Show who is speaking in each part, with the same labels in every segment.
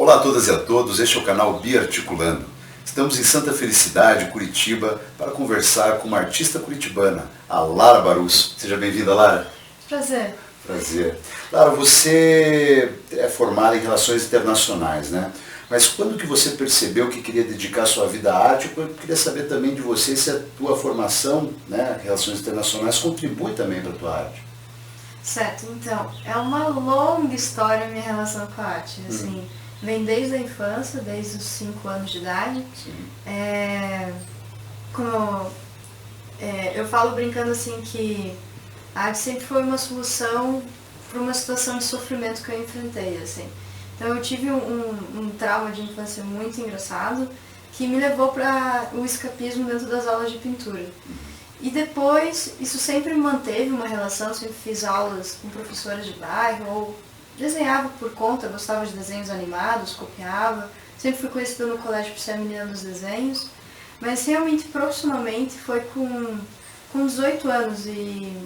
Speaker 1: Olá a todas e a todos, este é o canal Biarticulando. Estamos em Santa Felicidade, Curitiba, para conversar com uma artista curitibana, a Lara Barus. Seja bem-vinda, Lara.
Speaker 2: Prazer.
Speaker 1: Prazer. Lara, você é formada em Relações Internacionais, né? Mas quando que você percebeu que queria dedicar sua vida à arte? Eu queria saber também de você se a tua formação, né, Relações Internacionais, contribui também para a tua arte.
Speaker 2: Certo, então, é uma longa história a minha relação com a arte, assim, vem desde a infância, desde os 5 anos de idade. Eu falo brincando assim que a arte sempre foi uma solução para uma situação de sofrimento que eu enfrentei, assim. Então eu tive um trauma de infância muito engraçado que me levou para o escapismo dentro das aulas de pintura. E depois, isso sempre manteve uma relação, sempre fiz aulas com professoras de bairro, ou desenhava por conta, gostava de desenhos animados, copiava, sempre fui conhecida no colégio por ser a menina dos desenhos, mas realmente profissionalmente foi com 18 anos e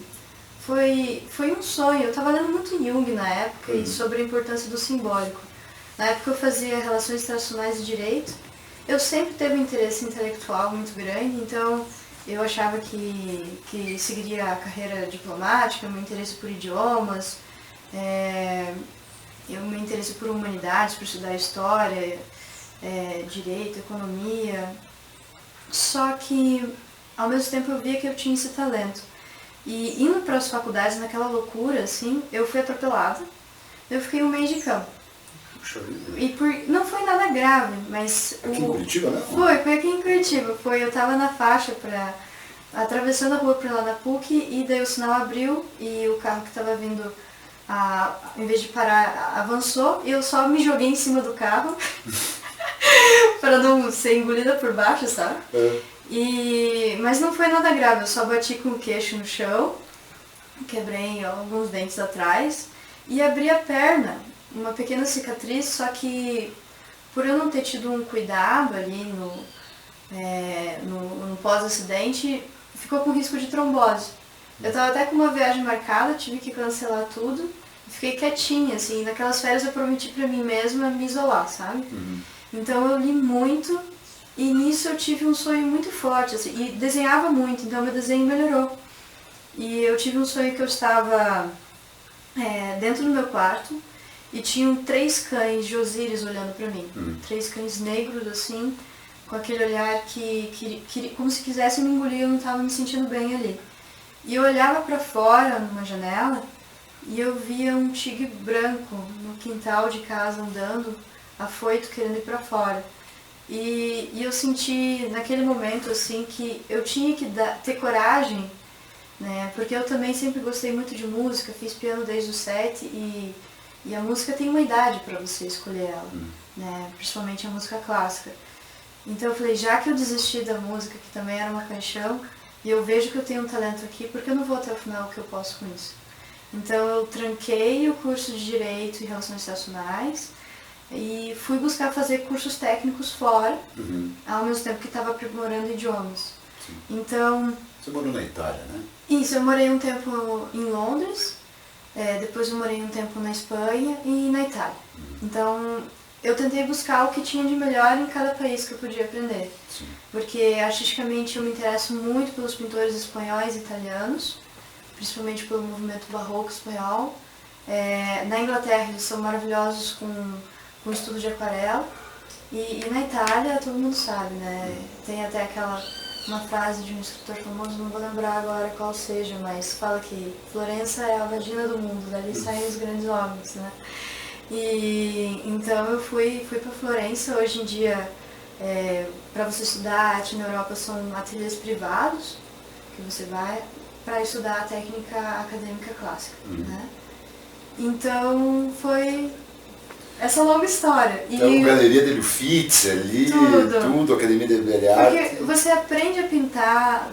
Speaker 2: foi um sonho. Eu estava lendo muito Jung na época e sobre a importância do simbólico. Na época eu fazia Relações Internacionais e Direito, eu sempre teve um interesse intelectual muito grande, então eu achava que seguiria a carreira diplomática, meu interesse por idiomas, meu interesse por humanidades, por estudar história, direito, economia. Só que, ao mesmo tempo, eu via que eu tinha esse talento. E indo para as faculdades, naquela loucura, assim, eu fui atropelada. Eu fiquei um mês de cama. Não foi nada grave, mas...
Speaker 1: Aqui em Curitiba, né?
Speaker 2: Foi aqui em Curitiba. Eu tava na faixa atravessando a rua para lá na PUC, e daí o sinal abriu e o carro que estava vindo, em vez de parar, avançou, e eu só me joguei em cima do carro para não ser engolida por baixo, sabe? Mas não foi nada grave, eu só bati com o queixo no chão, quebrei alguns dentes atrás e abri a perna. Uma pequena cicatriz, só que por eu não ter tido um cuidado ali no pós-acidente, ficou com risco de trombose. Eu estava até com uma viagem marcada, tive que cancelar tudo, fiquei quietinha, assim, naquelas férias eu prometi pra mim mesma me isolar, sabe? Então eu li muito e nisso eu tive um sonho muito forte, assim, e desenhava muito, então meu desenho melhorou. E eu tive um sonho que eu estava dentro do meu quarto, e tinham 3 cães de Osíris olhando pra mim. 3 cães negros, assim, com aquele olhar que como se quisessem me engolir, eu não estava me sentindo bem ali. E eu olhava pra fora, numa janela, e eu via um tigre branco no quintal de casa andando, afoito, querendo ir pra fora. E eu senti, naquele momento, assim, que eu tinha que ter coragem, né? Porque eu também sempre gostei muito de música, fiz piano desde os 7 e a música tem uma idade para você escolher ela, né? Principalmente a música clássica. Então eu falei, já que eu desisti da música, que também era uma paixão, e eu vejo que eu tenho um talento aqui, por que eu não vou até o final, o que eu posso com isso? Então eu tranquei o curso de Direito e Relações Internacionais e fui buscar fazer cursos técnicos fora, ao mesmo tempo que estava aprimorando idiomas. Então...
Speaker 1: Você morou na Itália, né?
Speaker 2: Isso, eu morei um tempo em Londres, depois eu morei um tempo na Espanha e na Itália. Então, eu tentei buscar o que tinha de melhor em cada país que eu podia aprender. Porque, artisticamente, eu me interesso muito pelos pintores espanhóis e italianos, principalmente pelo movimento barroco espanhol. Na Inglaterra, eles são maravilhosos com o estudo de aquarela. E na Itália, todo mundo sabe, né? Tem até uma frase de um escritor famoso, não vou lembrar agora qual seja, mas fala que Florença é a vagina do mundo, dali saem os grandes homens, né? E então eu fui para Florença. Hoje em dia, para você estudar arte na Europa, são ateliês privados, que você vai para estudar a técnica acadêmica clássica, né? Então foi essa longa história.
Speaker 1: Então, Galeria delle Uffizi ali, tudo, Academia de Belle Artes.
Speaker 2: Porque você aprende a pintar,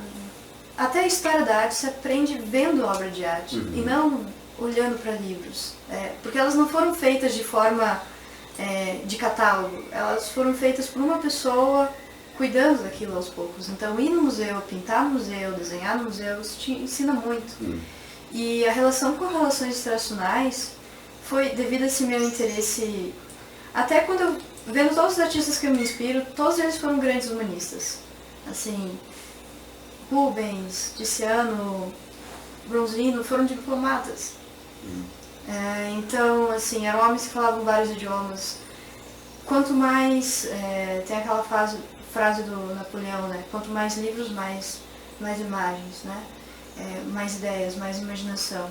Speaker 2: até a história da arte, você aprende vendo obra de arte, e não olhando para livros. Porque elas não foram feitas de forma de catálogo, elas foram feitas por uma pessoa cuidando daquilo aos poucos. Então, ir no museu, pintar no museu, desenhar no museu, isso te ensina muito. E a relação com relações internacionais foi devido a esse meu interesse Até quando eu, vendo todos os artistas que eu me inspiro, todos eles foram grandes humanistas. Assim, Rubens, Tiziano, Bronzino foram diplomatas. Então, assim, eram homens que falavam vários idiomas. Quanto mais, tem aquela frase do Napoleão, né? Quanto mais livros, mais imagens, né? Mais ideias, mais imaginação.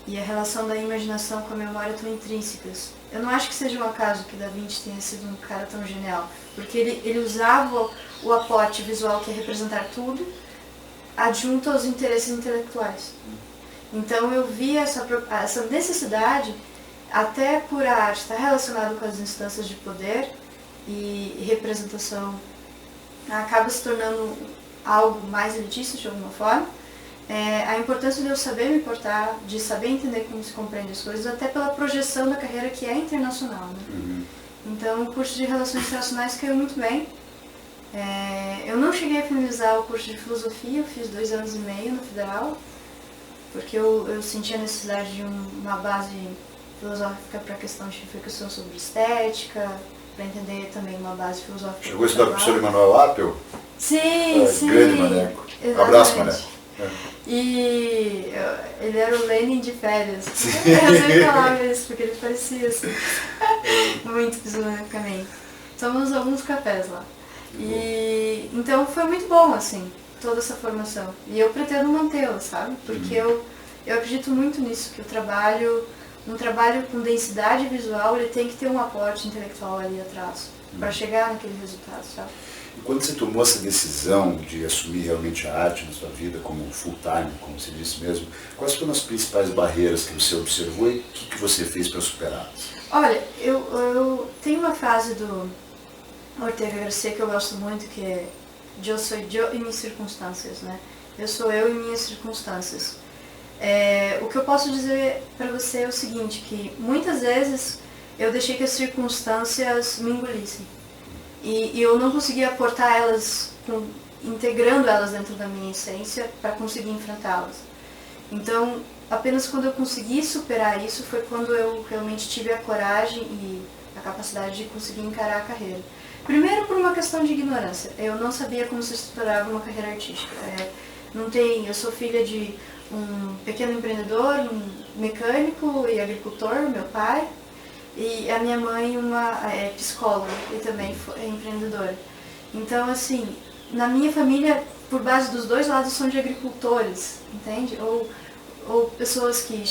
Speaker 2: E a relação da imaginação com a memória tão intrínsecas. Eu não acho que seja um acaso que Da Vinci tenha sido um cara tão genial, porque ele usava o aporte visual, que é representar tudo, adjunto aos interesses intelectuais. Então eu vi essa necessidade, até por a arte estar relacionado com as instâncias de poder e representação, acaba se tornando algo mais elitista de alguma forma. A importância de eu saber me portar, de saber entender como se compreende as coisas, até pela projeção da carreira que é internacional, né? Então o curso de Relações Internacionais caiu muito bem. Eu não cheguei a finalizar o curso de Filosofia, eu fiz 2 anos e meio no Federal, porque eu senti a necessidade de uma base filosófica para a questão de reflexão sobre estética, para entender também uma base filosófica.
Speaker 1: Chegou a estudar com o professor Emanuel Appel?
Speaker 2: Sim, sim.
Speaker 1: Grande Maneco.
Speaker 2: Exatamente.
Speaker 1: Abraço, Maneco.
Speaker 2: E ele era o Lenin de férias. Eu sempre falava isso, porque ele parecia assim, muito fisionomicamente. Tomamos alguns cafés lá. E então foi muito bom, assim, toda essa formação. E eu pretendo mantê-la, sabe? Porque eu acredito muito nisso, que um trabalho com densidade visual, ele tem que ter um aporte intelectual ali atrás, para chegar naquele resultado, sabe?
Speaker 1: E quando você tomou essa decisão de assumir realmente a arte na sua vida como full time, como você disse mesmo, quais foram as principais barreiras que você observou e o que você fez para superá-las?
Speaker 2: Olha, eu tenho uma frase do Ortega Gasset que eu gosto muito, que é "Eu sou eu e minhas circunstâncias", né? Eu sou eu e minhas circunstâncias. O que eu posso dizer para você é o seguinte, que muitas vezes eu deixei que as circunstâncias me engolissem. E eu não conseguia aportar elas, integrando elas dentro da minha essência para conseguir enfrentá-las. Então, apenas quando eu consegui superar isso foi quando eu realmente tive a coragem e a capacidade de conseguir encarar a carreira. Primeiro por uma questão de ignorância. Eu não sabia como se estruturava uma carreira artística. Eu sou filha de um pequeno empreendedor, um mecânico e agricultor, meu pai. E a minha mãe é psicóloga e também é empreendedora. Então, assim, na minha família, por base dos dois lados, são de agricultores, entende? Ou pessoas que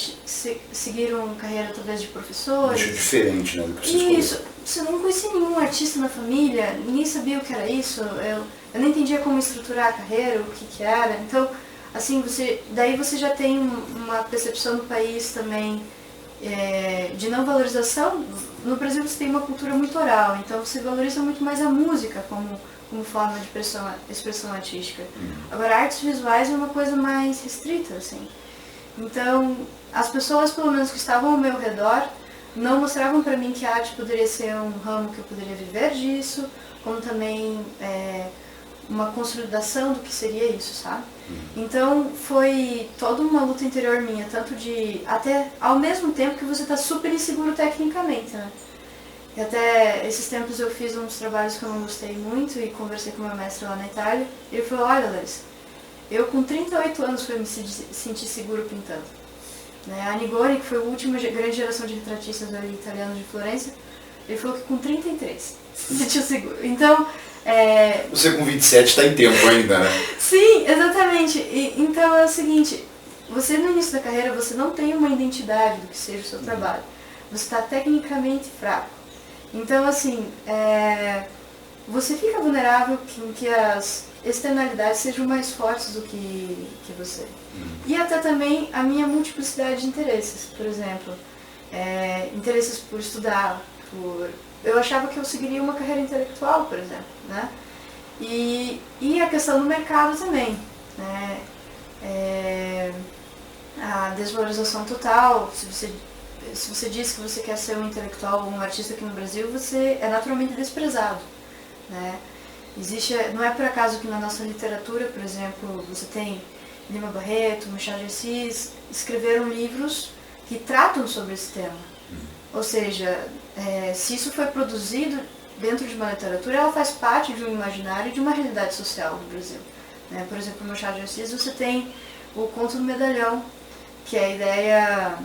Speaker 2: seguiram carreira através de professores.
Speaker 1: Acho diferente, né, do que você escolheu.
Speaker 2: Isso, você não conhecia nenhum artista na família, ninguém sabia o que era isso, eu não entendia como estruturar a carreira, o que era. Então, assim, daí você já tem uma percepção do país também de não valorização. No Brasil você tem uma cultura muito oral, então você valoriza muito mais a música como forma de expressão artística. Agora, artes visuais é uma coisa mais restrita, assim. Então, as pessoas, pelo menos que estavam ao meu redor, não mostravam para mim que a arte poderia ser um ramo que eu poderia viver disso, como também uma consolidação do que seria isso, sabe? Então foi toda uma luta interior minha, tanto de, até ao mesmo tempo que você está super inseguro tecnicamente, né? E até esses tempos eu fiz uns trabalhos que eu não gostei muito e conversei com o meu mestre lá na Itália, e ele falou: olha, Larissa, eu com 38 anos fui me sentir seguro pintando. A Anigoni, que foi a última grande geração de retratistas ali italianos de Florença, ele falou que com 33 se sentiu seguro. Então,
Speaker 1: você com 27 está em tempo ainda, né?
Speaker 2: Sim, exatamente. Então é o seguinte, você no início da carreira, você não tem uma identidade do que seja o seu trabalho. Você está tecnicamente fraco. Então, assim, você fica vulnerável que as externalidades sejam mais fortes do que você. E até também a minha multiplicidade de interesses, por exemplo. Interesses por estudar, eu achava que eu seguiria uma carreira intelectual, por exemplo, né? E a questão do mercado também, né? A desvalorização total. Se você diz que você quer ser um intelectual ou um artista aqui no Brasil, você é naturalmente desprezado, né? Não é por acaso que na nossa literatura, por exemplo, você tem Lima Barreto, Machado de Assis, escreveram livros que tratam sobre esse tema, Ou seja, se isso foi produzido dentro de uma literatura, ela faz parte de um imaginário e de uma realidade social do Brasil. Né? Por exemplo, no Machado de Assis você tem o Conto do Medalhão, que é a ideia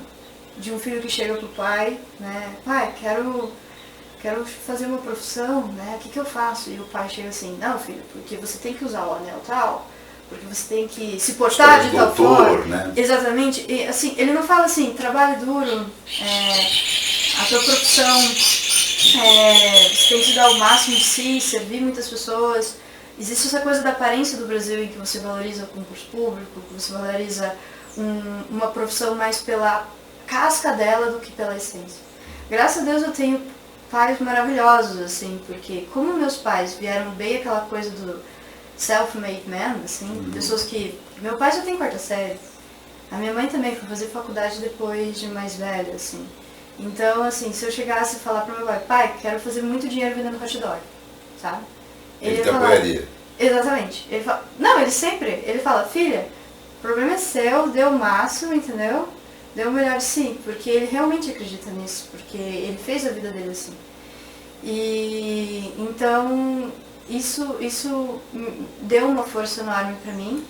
Speaker 2: de um filho que chega pro pai, né? Pai, quero fazer uma profissão, né? O que eu faço? E o pai chega assim, não filho, porque você tem que usar o anel tal, porque você tem que se portar de tal forma.
Speaker 1: Né?
Speaker 2: Exatamente. E, assim, ele não fala assim, trabalhe duro, a tua profissão, você tem que dar o máximo de si, servir muitas pessoas. Existe essa coisa da aparência do Brasil em que você valoriza o concurso público, que você valoriza uma profissão mais pela casca dela do que pela essência. Graças a Deus eu tenho pais maravilhosos, assim, porque como meus pais vieram bem aquela coisa do self-made man, assim, pessoas que... Meu pai já tem quarta série, a minha mãe também foi fazer faculdade depois de mais velha, assim. Então, assim, se eu chegasse e falar pro meu pai, quero fazer muito dinheiro vendendo hot dog, sabe?
Speaker 1: Ele te apoiaria.
Speaker 2: Exatamente. Ele fala, ele fala, filha, o problema é seu, dê o máximo, entendeu? Dê o melhor sim, porque ele realmente acredita nisso, porque ele fez a vida dele assim. E então isso deu uma força enorme para mim.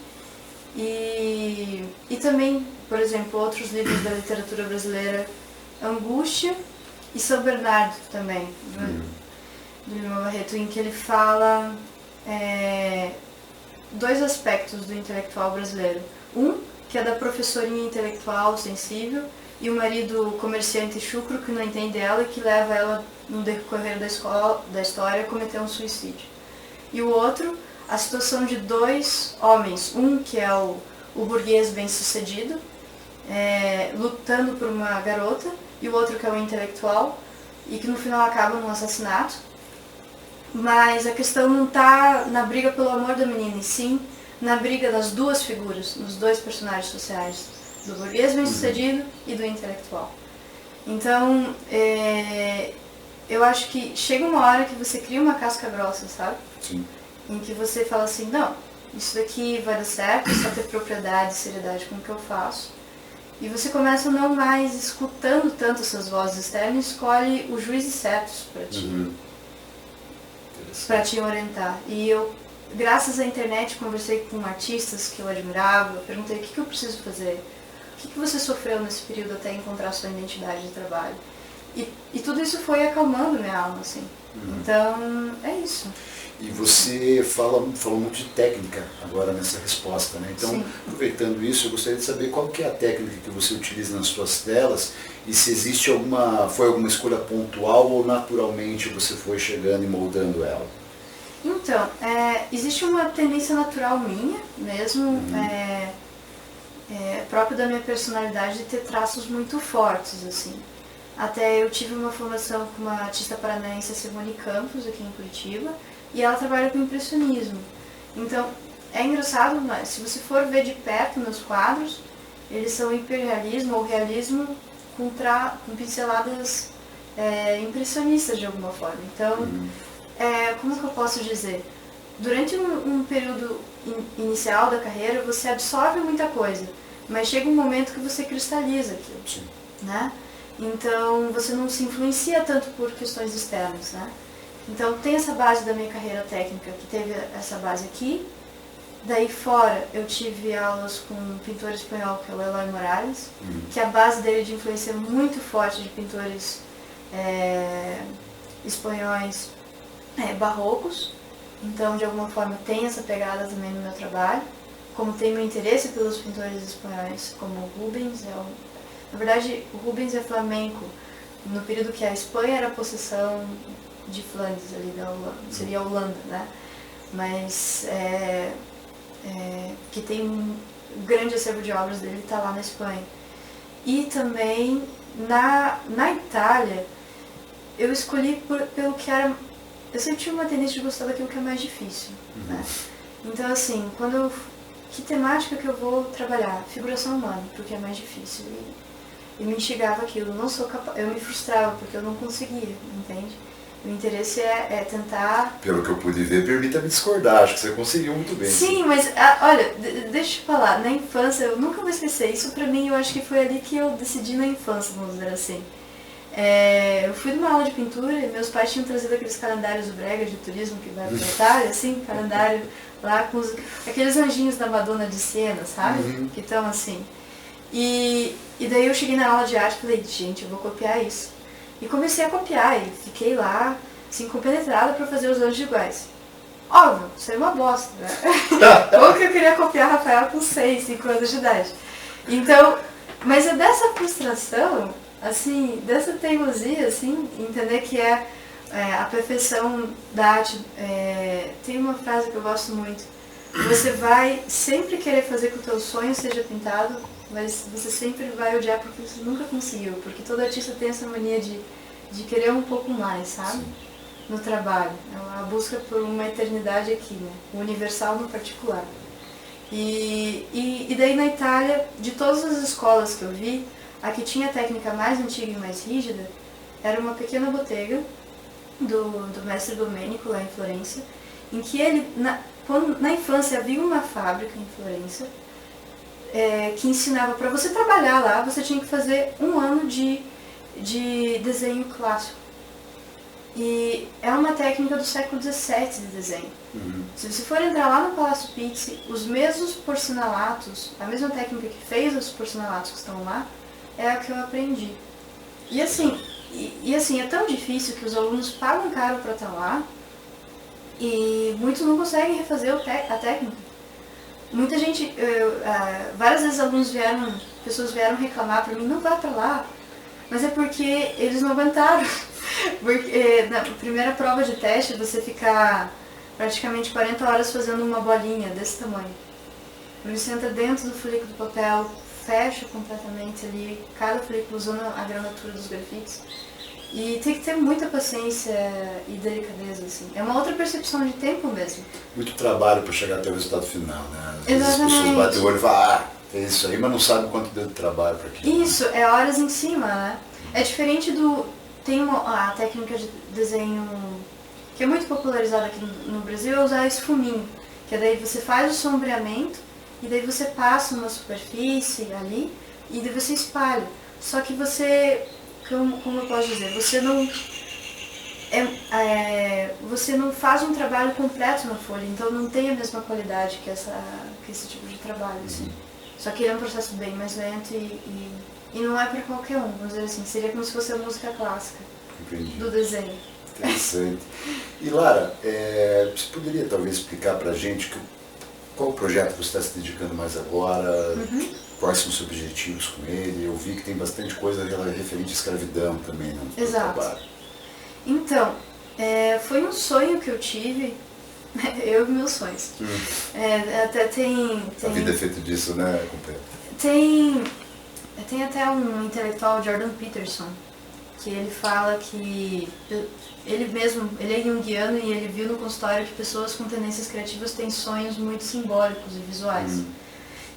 Speaker 2: E também, por exemplo, outros livros da literatura brasileira, Angústia e São Bernardo também, do Lima Barreto, em que ele fala dois aspectos do intelectual brasileiro. Que é da professorinha intelectual sensível, e o marido comerciante chucro que não entende ela e que leva ela, no decorrer da história, a cometer um suicídio. E o outro, a situação de dois homens, que é o burguês bem-sucedido, lutando por uma garota, e o outro que é o intelectual, e que no final acaba num assassinato. Mas a questão não está na briga pelo amor da menina, e sim na briga das duas figuras, dos dois personagens sociais, do burguês bem-sucedido e do intelectual. Então, eu acho que chega uma hora que você cria uma casca grossa, sabe?
Speaker 1: Sim.
Speaker 2: Em que você fala assim, não, isso daqui vai dar certo, só ter propriedade e seriedade com o que eu faço. E você começa a não mais escutando tanto essas vozes externas e escolhe os juízes certos para ti. Para te orientar. E eu, graças à internet, conversei com artistas que eu admirava, perguntei o que eu preciso fazer, o que você sofreu nesse período até encontrar sua identidade de trabalho. E tudo isso foi acalmando minha alma, assim. Então, é isso.
Speaker 1: E você falou muito de técnica agora nessa resposta, né? Então,
Speaker 2: sim,
Speaker 1: aproveitando isso, eu gostaria de saber qual que é a técnica que você utiliza nas suas telas e se existe foi alguma escolha pontual ou naturalmente você foi chegando e moldando ela?
Speaker 2: Então, existe uma tendência natural minha mesmo, próprio da minha personalidade, de ter traços muito fortes, assim. Até eu tive uma formação com uma artista paranaense, Simone Campos, aqui em Curitiba, e ela trabalha com impressionismo. Então, é engraçado, mas se você for ver de perto meus quadros, eles são hiperrealismo ou realismo com pinceladas impressionistas de alguma forma. Então, como que eu posso dizer? Durante um período inicial da carreira, você absorve muita coisa, mas chega um momento que você cristaliza aquilo, né? Então, você não se influencia tanto por questões externas, né? Então, tem essa base da minha carreira técnica, que teve essa base aqui. Daí fora, eu tive aulas com um pintor espanhol, que é o Eloy Morales, que a base dele de influência muito forte de pintores espanhóis barrocos. Então, de alguma forma, tem essa pegada também no meu trabalho. Como tem meu interesse pelos pintores espanhóis, como o Rubens. Na verdade, o Rubens é flamenco. No período que a Espanha era a possessão de Flandres, ali da Holanda, seria a Holanda, né? Mas que tem um grande acervo de obras dele, está lá na Espanha. E também na Itália, eu escolhi pelo que era... Eu sempre tive uma tendência de gostar daquilo que é mais difícil, né? Então, assim, que temática que eu vou trabalhar? Figuração humana, porque é mais difícil. E me instigava aquilo. Eu me frustrava, porque eu não conseguia, entende? O interesse é tentar...
Speaker 1: Pelo que eu pude ver, permita-me discordar, acho que você conseguiu muito bem.
Speaker 2: Sim, mas olha, deixa eu te falar, na infância, eu nunca vou esquecer, isso pra mim eu acho que foi ali que eu decidi na infância, vamos dizer assim. Eu fui numa aula de pintura e meus pais tinham trazido aqueles calendários do Brega de turismo que vai pra Itália, assim, calendário lá com aqueles anjinhos da Madonna de Siena, sabe? Que estão assim. E daí eu cheguei na aula de arte e falei, gente, eu vou copiar isso. E comecei a copiar e fiquei lá, assim, compenetrada para fazer os anjos iguais. Óbvio, isso é uma bosta, né? Como que eu queria copiar Rafael com 6, 5 anos de idade? Então, mas é dessa frustração, assim, dessa teimosia, assim, entender que a perfeição da arte. Tem uma frase que eu gosto muito. Você vai sempre querer fazer que o teu sonho seja pintado, mas você sempre vai odiar porque você nunca conseguiu. Porque todo artista tem essa mania de querer um pouco mais, sabe? Sim. No trabalho. A busca por uma eternidade aqui, né? O universal no particular. E daí na Itália, de todas as escolas que eu vi, a que tinha a técnica mais antiga e mais rígida era uma pequena botega do mestre Domênico, lá em Florença, em que ele, na infância, havia uma fábrica em Florença que ensinava, para você trabalhar lá, você tinha que fazer 1 ano de desenho clássico. E é uma técnica do século XVII de desenho. Se você for entrar lá no Palácio Pizzi, os mesmos porcelanatos, a mesma técnica que fez os porcelanatos que estão lá, é a que eu aprendi. E assim, é tão difícil que os alunos pagam caro para estar lá e muitos não conseguem refazer a técnica. Muita gente, várias vezes pessoas vieram reclamar para mim, não vá para lá, mas é porque eles não aguentaram. Porque na primeira prova de teste você fica praticamente 40 horas fazendo uma bolinha desse tamanho. Você entra dentro do folículo de papel, fecha completamente ali, cada folículo usando a gramatura dos grafites. E tem que ter muita paciência e delicadeza, assim. É uma outra percepção de tempo mesmo.
Speaker 1: Muito trabalho para chegar até o resultado final, né? Às vezes
Speaker 2: Exatamente.
Speaker 1: as pessoas batem o olho e falam, é isso aí, mas não sabem quanto deu de trabalho para aquilo.
Speaker 2: Isso, é horas em cima, né? É diferente tem a técnica de desenho que é muito popularizada aqui no Brasil, é usar esfuminho. Que daí você faz o sombreamento e daí você passa uma superfície ali e daí você espalha. Só que você, como eu posso dizer, você não faz um trabalho completo na folha, então não tem a mesma qualidade que esse tipo de trabalho, assim. Só que ele é um processo bem mais lento e não é para qualquer um, vamos dizer assim, seria como se fosse a música clássica.
Speaker 1: Entendi.
Speaker 2: Do desenho.
Speaker 1: Interessante. E Lara, você poderia talvez explicar para a gente qual o projeto que você está se dedicando mais agora, quais são os seus objetivos com ele? Eu vi que tem bastante coisa referente à escravidão também, né, no
Speaker 2: Exato.
Speaker 1: trabalho.
Speaker 2: Então, foi um sonho que eu tive, eu e meus sonhos. Até tem...
Speaker 1: A vida é feita disso, né, companheiro?
Speaker 2: Tem até um intelectual, Jordan Peterson, que ele fala que ele é junguiano e ele viu no consultório que pessoas com tendências criativas têm sonhos muito simbólicos e visuais.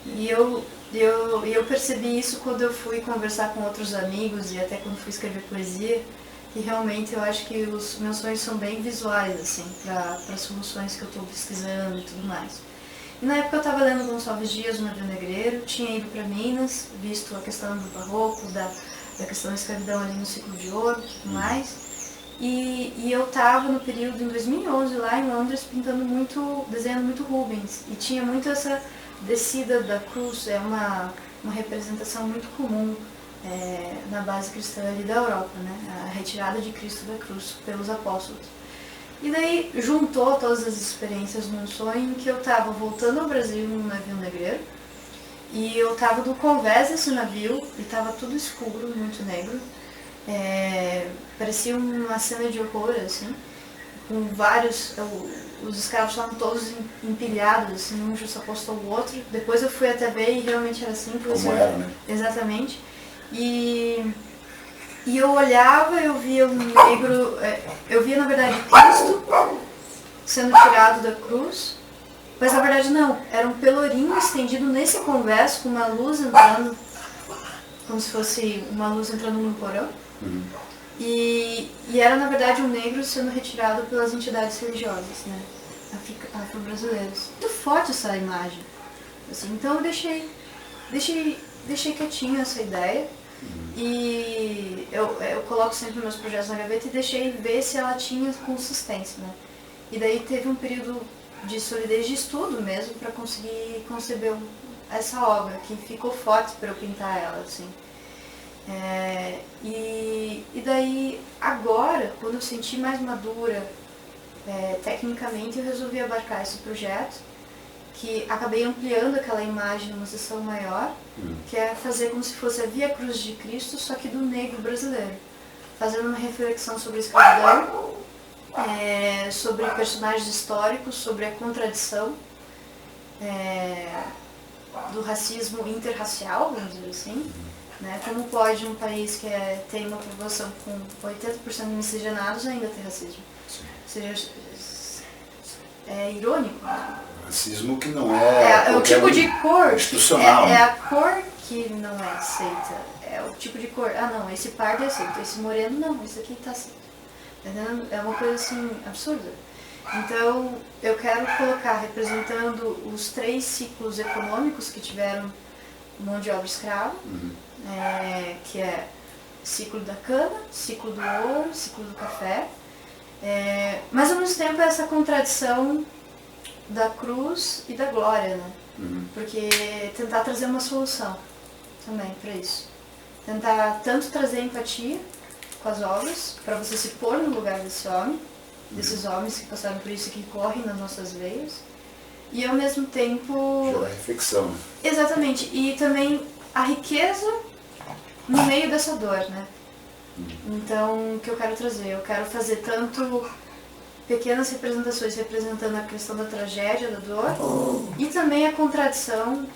Speaker 2: E eu percebi isso quando eu fui conversar com outros amigos e até quando fui escrever poesia, que realmente eu acho que os meus sonhos são bem visuais, assim, para soluções que eu estou pesquisando e tudo mais. E na época eu estava lendo Gonçalves Dias, o Navio Negreiro, tinha ido para Minas, visto a questão do barroco, da questão da escravidão ali no ciclo de ouro e tudo mais. E eu estava no período, em 2011, lá em Londres, desenhando muito Rubens. E tinha muito essa descida da cruz, é uma representação muito comum na base cristã ali da Europa, né? A retirada de Cristo da cruz pelos apóstolos. E daí juntou todas as experiências num sonho em que eu estava voltando ao Brasil num navio negreiro. E eu estava do convés desse navio e estava tudo escuro, muito negro. Parecia uma cena de horror, assim, com vários... Os escravos estavam todos empilhados, assim, um justaposto ao outro. Depois eu fui até ver e realmente era assim.
Speaker 1: Como era, né?
Speaker 2: Exatamente. E eu olhava, eu via um negro... Eu via, na verdade, Cristo sendo tirado da cruz. Mas na verdade não, era um pelourinho estendido nesse convés com uma luz entrando, como se fosse uma luz entrando num porão. E era na verdade um negro sendo retirado pelas entidades religiosas, né, afro-brasileiras. Muito forte essa imagem. Assim, então eu deixei quietinho essa ideia. E eu coloco sempre meus projetos na gaveta e deixei ver se ela tinha consistência, né? E daí teve um período de solidez de estudo mesmo para conseguir conceber essa obra, que ficou forte para eu pintar ela, assim. E daí, agora, quando eu senti mais madura, tecnicamente, eu resolvi abarcar esse projeto, que acabei ampliando aquela imagem numa seção maior, que é fazer como se fosse a Via Cruz de Cristo, só que do negro brasileiro, fazendo uma reflexão sobre a escravidão, sobre personagens históricos, sobre a contradição do racismo interracial, vamos dizer assim, né? Como pode um país que tem uma população com 80% de miscigenados ainda ter racismo? Ou seja, é irônico, né?
Speaker 1: Racismo que não é
Speaker 2: o tipo de cor,
Speaker 1: institucional.
Speaker 2: É a cor que não é aceita, é o tipo de cor, não, esse pardo é aceito, esse moreno não, esse aqui tá aceito. Entendeu? É uma coisa assim, absurda. Então, eu quero colocar, representando os 3 ciclos econômicos que tiveram mão de obra escrava, que é ciclo da cana, ciclo do ouro, ciclo do café, mas ao mesmo tempo essa contradição da cruz e da glória, né? Porque tentar trazer uma solução também para isso. Tentar tanto trazer empatia com as obras, para você se pôr no lugar desse homem, desses homens que passaram por isso e que correm nas nossas veias, e ao mesmo tempo...
Speaker 1: Gerar reflexão. Né?
Speaker 2: Exatamente, e também a riqueza no meio dessa dor, né? Então, o que eu quero trazer? Eu quero fazer tanto pequenas representações representando a questão da tragédia, da dor, e também a contradição,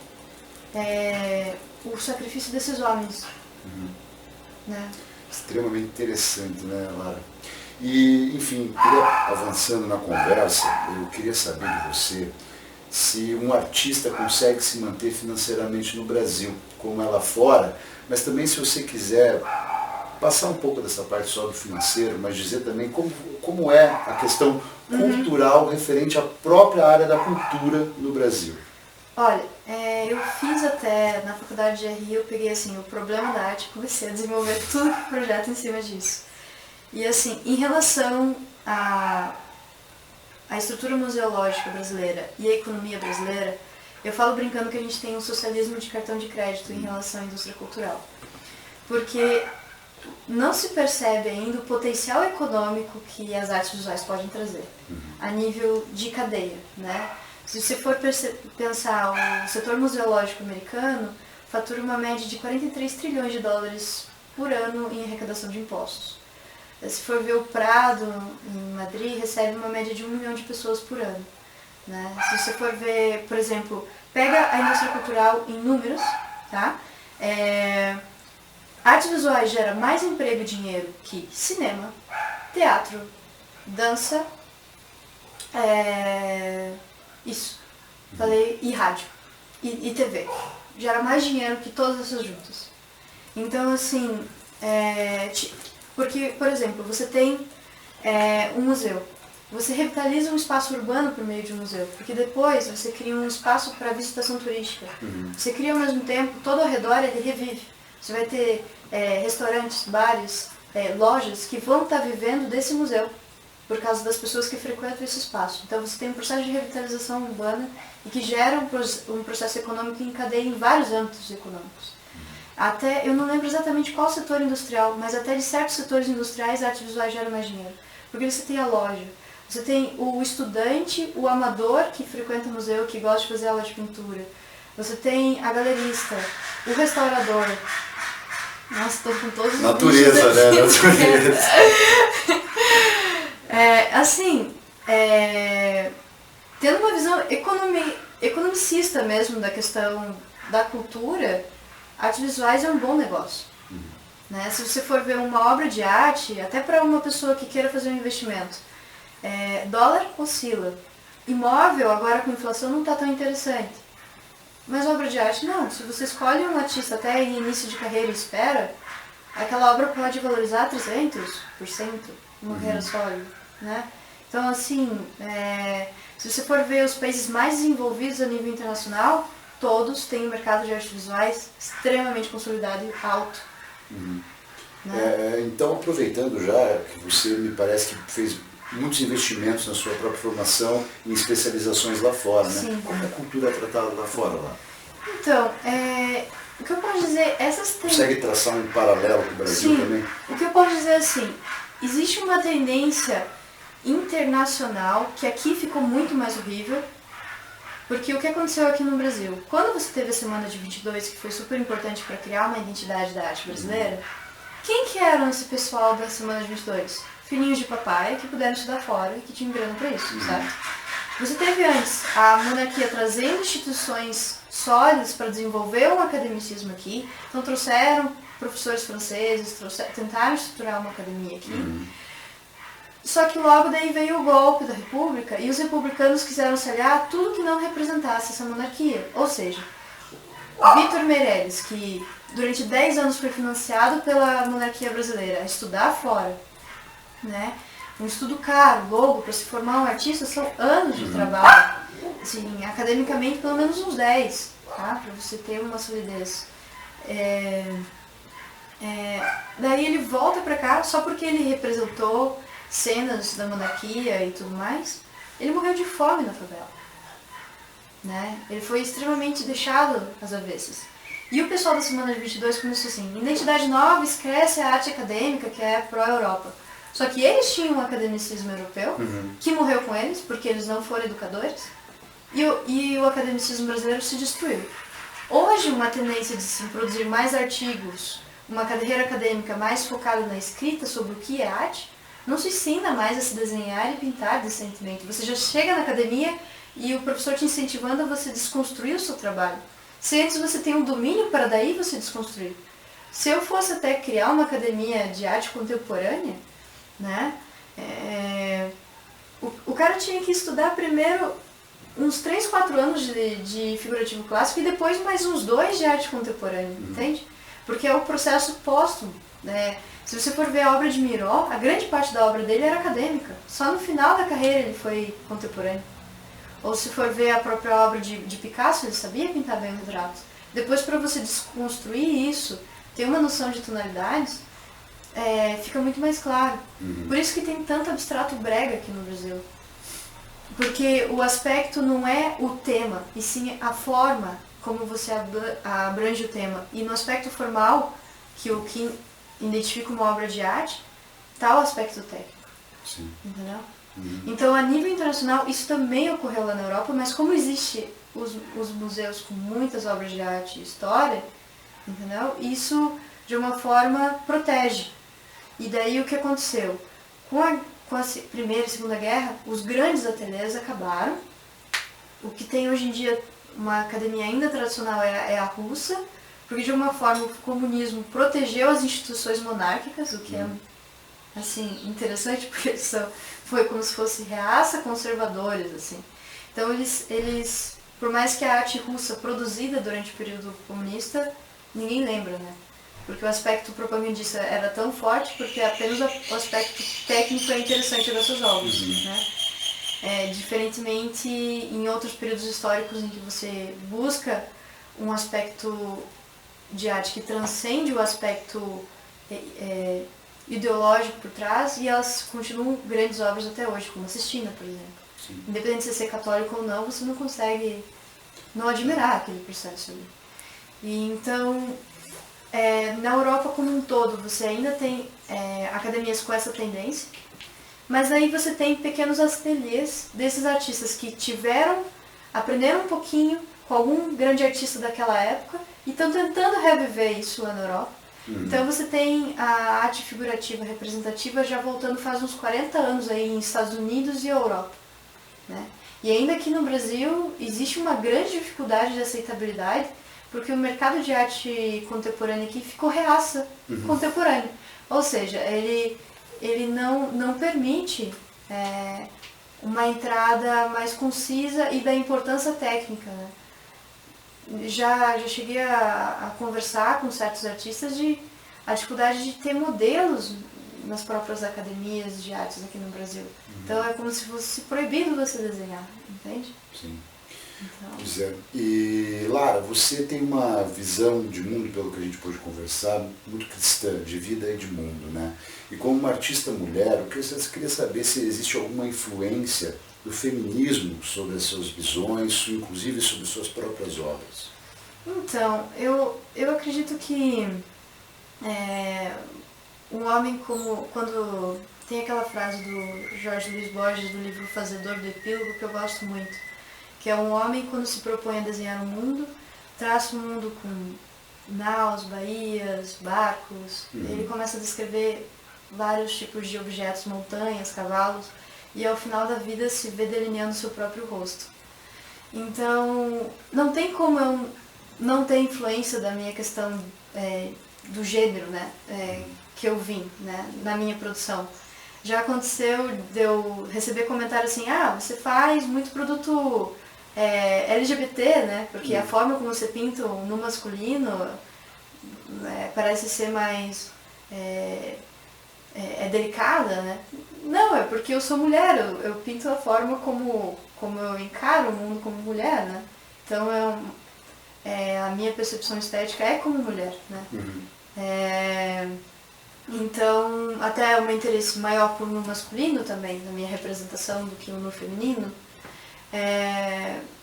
Speaker 2: o sacrifício desses homens. Né?
Speaker 1: Extremamente interessante, né, Lara? E, enfim, avançando na conversa, eu queria saber de você se um artista consegue se manter financeiramente no Brasil, como é lá fora, mas também se você quiser passar um pouco dessa parte só do financeiro, mas dizer também como é a questão cultural referente à própria área da cultura no Brasil.
Speaker 2: Olha, eu fiz até, na faculdade de RI, eu peguei assim, o problema da arte, comecei a desenvolver tudo que projeto em cima disso. E assim, em relação à estrutura museológica brasileira e a economia brasileira, eu falo brincando que a gente tem um socialismo de cartão de crédito em relação à indústria cultural. Porque não se percebe ainda o potencial econômico que as artes visuais podem trazer, a nível de cadeia, né? Se você for pensar, o setor museológico americano fatura uma média de 43 trilhões de dólares por ano em arrecadação de impostos. Se for ver o Prado, em Madrid, recebe uma média de 1 milhão de pessoas por ano. Né? Se você for ver, por exemplo, pega a indústria cultural em números, tá? Artes visuais gera mais emprego e dinheiro que cinema, teatro, dança, e rádio, e TV. Gera mais dinheiro que todas essas juntas. Então, assim, porque, por exemplo, você tem um museu. Você revitaliza um espaço urbano por meio de um museu, porque depois você cria um espaço para visitação turística. Você cria ao mesmo tempo, todo ao redor ele revive. Você vai ter restaurantes, bares, lojas que vão estar vivendo desse museu, por causa das pessoas que frequentam esse espaço. Então você tem um processo de revitalização urbana e que gera um processo econômico em cadeia em vários âmbitos econômicos. Até, eu não lembro exatamente qual setor industrial, mas até de certos setores industriais a arte visual gera mais dinheiro. Porque você tem a loja, você tem o estudante, o amador que frequenta o museu, que gosta de fazer aula de pintura. Você tem a galerista, o restaurador. Nossa, estou com todos os
Speaker 1: natureza, né? Natureza.
Speaker 2: Tendo uma visão economicista mesmo da questão da cultura, artes visuais é um bom negócio. Né? Se você for ver uma obra de arte, até para uma pessoa que queira fazer um investimento, dólar oscila. Imóvel, agora com inflação, não está tão interessante. Mas obra de arte, não. Se você escolhe um artista até em início de carreira e espera, aquela obra pode valorizar 300%, uma carreira sólida. Né? Então, assim, se você for ver os países mais desenvolvidos a nível internacional, todos têm um mercado de artes visuais extremamente consolidado e alto. né?
Speaker 1: Então, aproveitando já que você me parece que fez muitos investimentos na sua própria formação em especializações lá fora, né?
Speaker 2: Sim.
Speaker 1: Como é a cultura tratada lá fora? Lá?
Speaker 2: Então, o que eu posso dizer,
Speaker 1: Consegue traçar um paralelo com o Brasil
Speaker 2: Sim,
Speaker 1: também?
Speaker 2: o que eu posso dizer assim, existe uma tendência internacional que aqui ficou muito mais horrível, porque o que aconteceu aqui no Brasil? Quando você teve a Semana de 22, que foi super importante para criar uma identidade da arte brasileira, quem que eram esse pessoal da Semana de 22? Filhinhos de papai que puderam estudar fora e que tinham grana para isso, sabe? Você teve antes a monarquia trazendo instituições sólidas para desenvolver um academicismo aqui, então trouxeram professores franceses, tentaram estruturar uma academia aqui. Só que logo daí veio o golpe da República e os republicanos quiseram se aliar a tudo que não representasse essa monarquia. Ou seja, Vitor Meirelles, que durante 10 anos foi financiado pela monarquia brasileira a estudar fora, né? Um estudo caro, longo, para se formar um artista são anos de trabalho. Assim, academicamente pelo menos uns 10, tá? Para você ter uma solidez. Daí ele volta para cá só porque ele representou cenas da monarquia e tudo mais. Ele morreu de fome na favela, né? Ele foi extremamente deixado às avessas. E o pessoal da Semana de 22 começou assim, identidade nova, esquece a arte acadêmica que é pró-Europa. Só que eles tinham um academicismo europeu, que morreu com eles, porque eles não foram educadores, e o academicismo brasileiro se destruiu. Hoje, uma tendência de se produzir mais artigos, uma carreira acadêmica mais focada na escrita sobre o que é arte, não se ensina mais a se desenhar e pintar decentemente. Você já chega na academia e o professor te incentivando a você desconstruir o seu trabalho. Se antes você tem um domínio para daí você desconstruir. Se eu fosse até criar uma academia de arte contemporânea, né, o cara tinha que estudar primeiro uns 3, 4 anos de figurativo clássico e depois mais uns 2 de arte contemporânea, entende? Porque é o processo póstumo, né? Se você for ver a obra de Miró, a grande parte da obra dele era acadêmica. Só no final da carreira ele foi contemporâneo. Ou se for ver a própria obra de Picasso, ele sabia pintar bem o retrato. Depois, para você desconstruir isso, ter uma noção de tonalidades, fica muito mais claro. Por isso que tem tanto abstrato brega aqui no Brasil. Porque o aspecto não é o tema, e sim a forma como você abrange o tema. E no aspecto formal, que o que identifica uma obra de arte, está o aspecto técnico.
Speaker 1: Sim.
Speaker 2: Entendeu? Então, a nível internacional, isso também ocorreu lá na Europa, mas como existe os museus com muitas obras de arte e história, entendeu? Isso, de uma forma, protege. E daí o que aconteceu? Com a Primeira e Segunda Guerra, os grandes ateliês acabaram. O que tem hoje em dia uma academia ainda tradicional é a russa, porque de alguma forma o comunismo protegeu as instituições monárquicas, o que é assim, interessante, porque foi como se fosse reaça conservadores, assim. Então eles, por mais que a arte russa produzida durante o período comunista, ninguém lembra, né? Porque o aspecto propagandista era tão forte, porque apenas o aspecto técnico é interessante dessas obras, né? Diferentemente em outros períodos históricos em que você busca um aspecto de arte que transcende o aspecto ideológico por trás, e elas continuam grandes obras até hoje, como a Sistina, por exemplo. Sim. Independente de você ser católico ou não, você não consegue não admirar aquele processo ali. E então, na Europa como um todo, você ainda tem academias com essa tendência, mas aí você tem pequenos ateliês desses artistas que aprenderam um pouquinho com algum grande artista daquela época e estão tentando reviver isso lá na Europa. Então você tem a arte figurativa representativa já voltando faz uns 40 anos aí em Estados Unidos e Europa, né? E ainda aqui no Brasil existe uma grande dificuldade de aceitabilidade, porque o mercado de arte contemporânea aqui ficou reaça contemporânea. Ou seja, ele não permite uma entrada mais concisa e da importância técnica, né? Já cheguei a conversar com certos artistas a dificuldade de ter modelos nas próprias academias de artes aqui no Brasil. Então é como se fosse proibido você desenhar, entende?
Speaker 1: Sim.
Speaker 2: Então...
Speaker 1: Pois é. E Lara, você tem uma visão de mundo, pelo que a gente pôde conversar, muito cristã, de vida e de mundo, né? E como uma artista mulher, eu queria saber se existe alguma influência do feminismo sobre as suas visões, inclusive sobre suas próprias obras.
Speaker 2: Então, eu acredito que um homem quando tem aquela frase do Jorge Luiz Borges do livro Fazedor do Epílogo, que eu gosto muito, que é um homem quando se propõe a desenhar um mundo, traça um mundo com naus, baías, barcos, ele começa a descrever vários tipos de objetos, montanhas, cavalos, e ao final da vida se vê delineando seu próprio rosto. Então, não tem como eu não ter influência da minha questão do gênero, né, que eu vim, né, na minha produção. Já aconteceu de eu receber comentários assim, você faz muito produto LGBT, né, porque a forma como você pinta no masculino parece ser mais delicada, né? Não, é porque eu sou mulher, eu pinto a forma como eu encaro o mundo como mulher, né? Então a minha percepção estética é como mulher, né? Então, até o meu interesse maior por no masculino também, na minha representação, do que no feminino.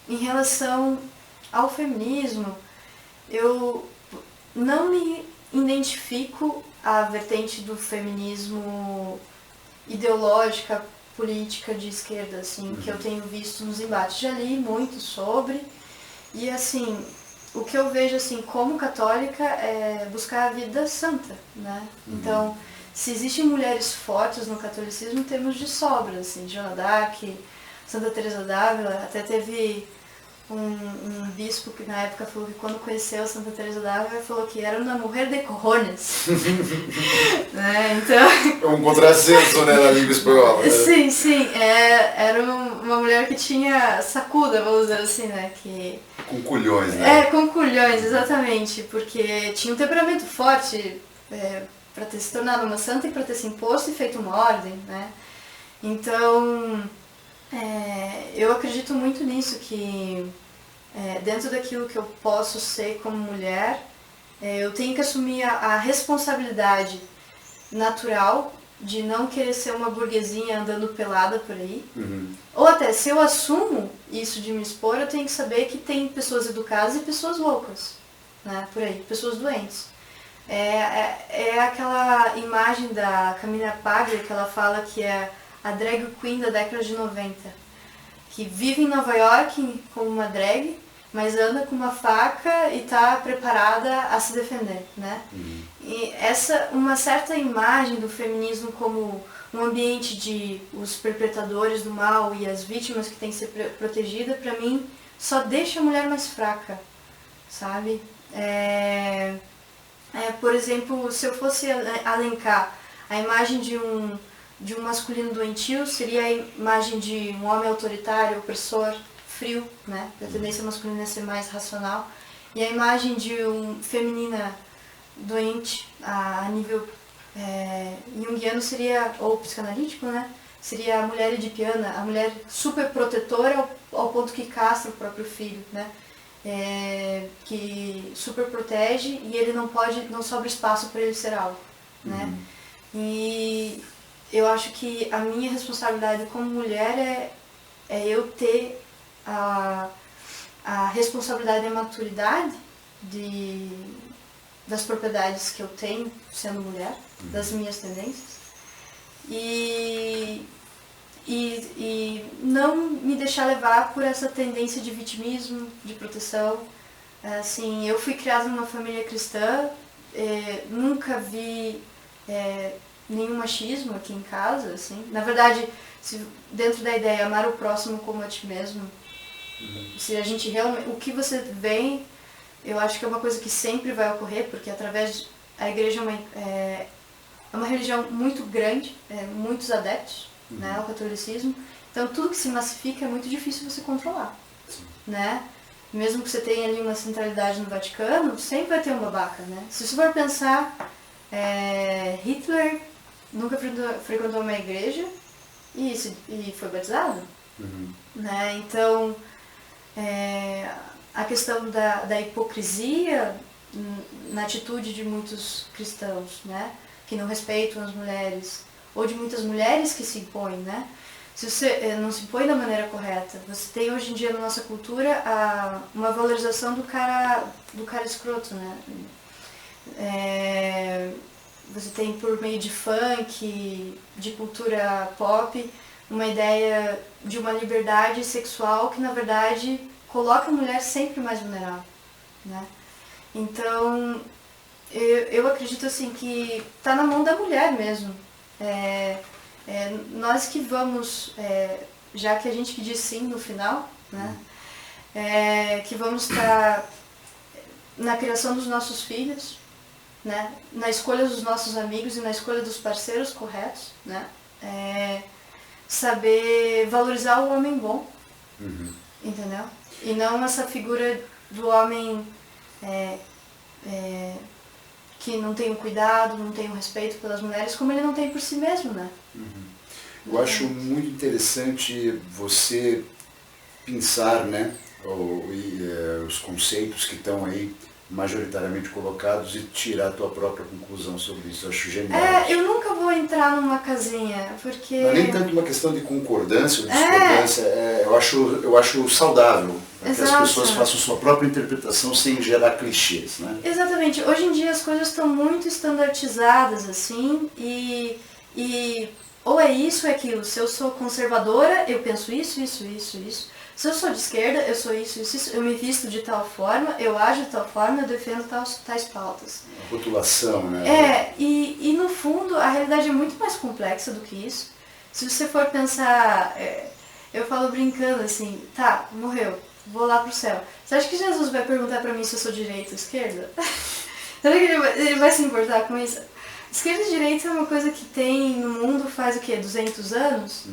Speaker 2: Em relação ao feminismo, eu não me identifico a vertente do feminismo ideológica, política de esquerda, assim, que eu tenho visto nos embates. Já li muito sobre, e assim, o que eu vejo assim como católica é buscar a vida santa, né? Então, se existem mulheres fortes no catolicismo, temos de sobra, assim, Joana d'Arc, Santa Teresa d'Ávila, até teve um bispo que na época falou que quando conheceu Santa Teresa d'Ávila falou que era uma mulher de cojones. Né? Então...
Speaker 1: É um contrassenso, né, na língua espanhola. Né?
Speaker 2: Sim, era uma mulher que tinha sacuda, vamos dizer assim, né?
Speaker 1: Com culhões, né?
Speaker 2: Com culhões, exatamente, porque tinha um temperamento forte para ter se tornado uma santa e para ter se imposto e feito uma ordem, né? Então... eu acredito muito nisso, que dentro daquilo que eu posso ser como mulher, eu tenho que assumir a responsabilidade natural de não querer ser uma burguesinha andando pelada por aí. Ou até, se eu assumo isso de me expor, eu tenho que saber que tem pessoas educadas e pessoas loucas, né, por aí, pessoas doentes. É aquela imagem da Camila Paglia que ela fala que é a drag queen da década de 90, que vive em Nova York como uma drag, mas anda com uma faca e está preparada a se defender, né? E uma certa imagem do feminismo como um ambiente de os perpetradores do mal e as vítimas que têm que ser protegidas, para mim, só deixa a mulher mais fraca, sabe? Por exemplo, se eu fosse elencar a imagem de um masculino doentio, seria a imagem de um homem autoritário, opressor, frio, né? A tendência masculina é ser mais racional. E a imagem de um feminina doente, a nível junguiano seria, ou psicanalítico, né? Seria a mulher edipiana, a mulher super protetora ao ponto que castra o próprio filho, né? Que super protege e ele não sobra espaço para ele ser algo, né? E eu acho que a minha responsabilidade como mulher é eu ter a responsabilidade e a maturidade das propriedades que eu tenho sendo mulher, das minhas tendências, e não me deixar levar por essa tendência de vitimismo, de proteção. Assim, eu fui criada numa família cristã, nunca vi nenhum machismo aqui em casa, assim. Na verdade, dentro da ideia amar o próximo como a ti mesmo, se a gente realmente, o que você vem, eu acho que é uma coisa que sempre vai ocorrer, porque a igreja é uma religião muito grande, muitos adeptos, né, ao catolicismo, então tudo que se massifica é muito difícil você controlar, né? Mesmo que você tenha ali uma centralidade no Vaticano, sempre vai ter um babaca, né? Se você for pensar, Hitler nunca frequentou uma igreja e foi batizado, né? Então, a questão da hipocrisia na atitude de muitos cristãos, né? Que não respeitam as mulheres, ou de muitas mulheres que se impõem, né? Se você não se impõe da maneira correta, você tem hoje em dia na nossa cultura uma valorização do cara escroto, né? Você tem por meio de funk, de cultura pop, uma ideia de uma liberdade sexual que na verdade coloca a mulher sempre mais vulnerável, né? Então, eu acredito assim que está na mão da mulher mesmo. Nós que vamos, já que a gente que diz sim no final, né? Que vamos estar na criação dos nossos filhos, né? Na escolha dos nossos amigos e na escolha dos parceiros corretos, né? Saber valorizar o homem bom, entendeu? E não essa figura do homem que não tem o cuidado, não tem o respeito pelas mulheres, como ele não tem por si mesmo, né?
Speaker 1: Eu acho muito interessante você pensar, né, os conceitos que estão aí majoritariamente colocados e tirar a tua própria conclusão sobre isso. Eu acho genial.
Speaker 2: Eu nunca vou entrar numa casinha, porque...
Speaker 1: Não é nem tanto uma questão de concordância ou discordância, eu acho saudável que as pessoas façam sua própria interpretação sem gerar clichês, né?
Speaker 2: Exatamente. Hoje em dia as coisas estão muito estandartizadas, assim, e ou é isso ou é aquilo. Se eu sou conservadora, eu penso isso. Se eu sou de esquerda, eu sou isso. Eu me visto de tal forma, eu ajo de tal forma, eu defendo tais pautas.
Speaker 1: A rotulação, né?
Speaker 2: E no fundo a realidade é muito mais complexa do que isso. Se você for pensar, eu falo brincando assim, tá, morreu, vou lá pro céu. Você acha que Jesus vai perguntar pra mim se eu sou direita ou esquerda? Será que ele vai se importar com isso? Esquerda e direita é uma coisa que tem no mundo faz o quê? 200 anos?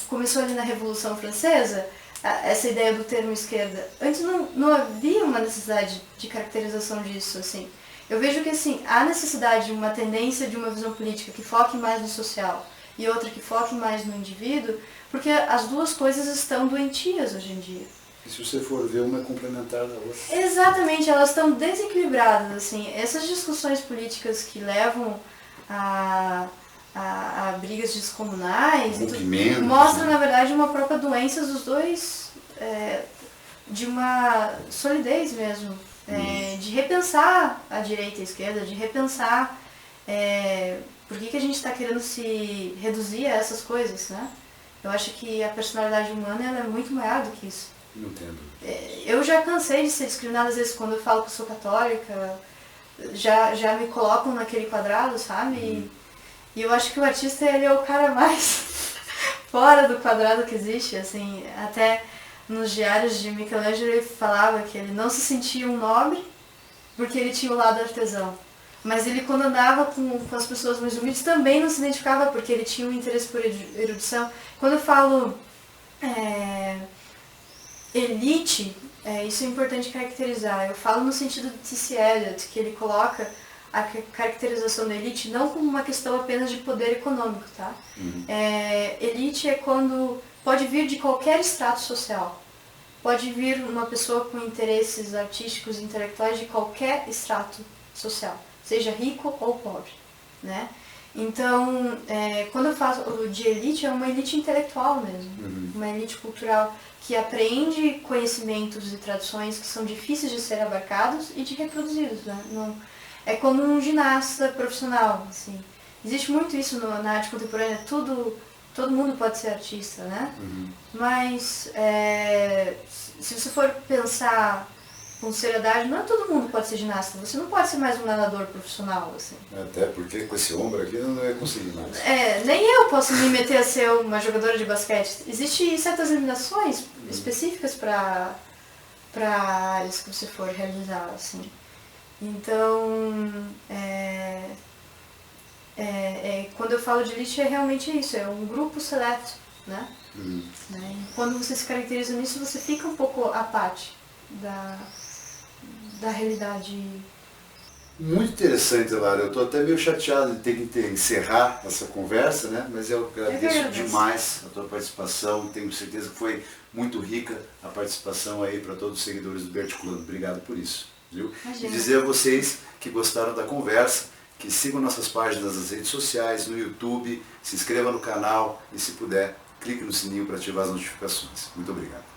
Speaker 2: Começou ali na Revolução Francesa, essa ideia do termo esquerda. Antes não havia uma necessidade de caracterização disso, assim. Eu vejo que, assim, há necessidade de uma tendência de uma visão política que foque mais no social e outra que foque mais no indivíduo, porque as duas coisas estão doentias hoje em dia.
Speaker 1: E se você for ver, uma é complementar da outra.
Speaker 2: Exatamente, elas estão desequilibradas, assim. Essas discussões políticas que levam a brigas descomunais mostram, na verdade, uma própria doença dos dois, de uma solidez mesmo, de repensar a direita e a esquerda, de repensar por que a gente está querendo se reduzir a essas coisas, né? Eu acho que a personalidade humana ela é muito maior do que isso.
Speaker 1: Não entendo.
Speaker 2: Eu já cansei de ser discriminada às vezes quando eu falo que eu sou católica, já me colocam naquele quadrado, sabe? E eu acho que o artista ele é o cara mais fora do quadrado que existe, assim, até nos diários de Michelangelo ele falava que ele não se sentia um nobre porque ele tinha o lado artesão. Mas ele quando andava com as pessoas mais humildes também não se identificava porque ele tinha um interesse por erudição. Quando eu falo elite, isso é importante caracterizar. Eu falo no sentido de T.S. Eliot, que ele coloca a caracterização da elite não como uma questão apenas de poder econômico, tá? Elite é quando pode vir de qualquer estrato social. Pode vir uma pessoa com interesses artísticos e intelectuais de qualquer estrato social, seja rico ou pobre, né? Então, quando eu falo de elite, é uma elite intelectual mesmo, uma elite cultural que apreende conhecimentos e tradições que são difíceis de ser abarcados e de reproduzidos, né? É como um ginasta profissional, assim. Existe muito isso na arte contemporânea, todo mundo pode ser artista, né? Mas se você for pensar com seriedade, não todo mundo pode ser ginasta, você não pode ser mais um nadador profissional, assim.
Speaker 1: Até porque com esse ombro aqui eu não ia conseguir mais.
Speaker 2: Nem eu posso me meter a ser uma jogadora de basquete. Existem certas limitações específicas para áreas que você for realizar, assim. Então, quando eu falo de elite, realmente isso, é um grupo seleto, né? Né? Quando você se caracteriza nisso, você fica um pouco à parte da realidade
Speaker 1: Muito interessante, Lara. Eu estou até meio chateado de ter que encerrar essa conversa, né? Mas eu agradeço demais a tua participação. Tenho certeza que foi muito rica a participação aí para todos os seguidores do Berticulando. Obrigado por isso. Viu? E dizer a vocês que gostaram da conversa, que sigam nossas páginas nas redes sociais, no YouTube, se inscreva no canal e, se puder, clique no sininho para ativar as notificações. Muito obrigado.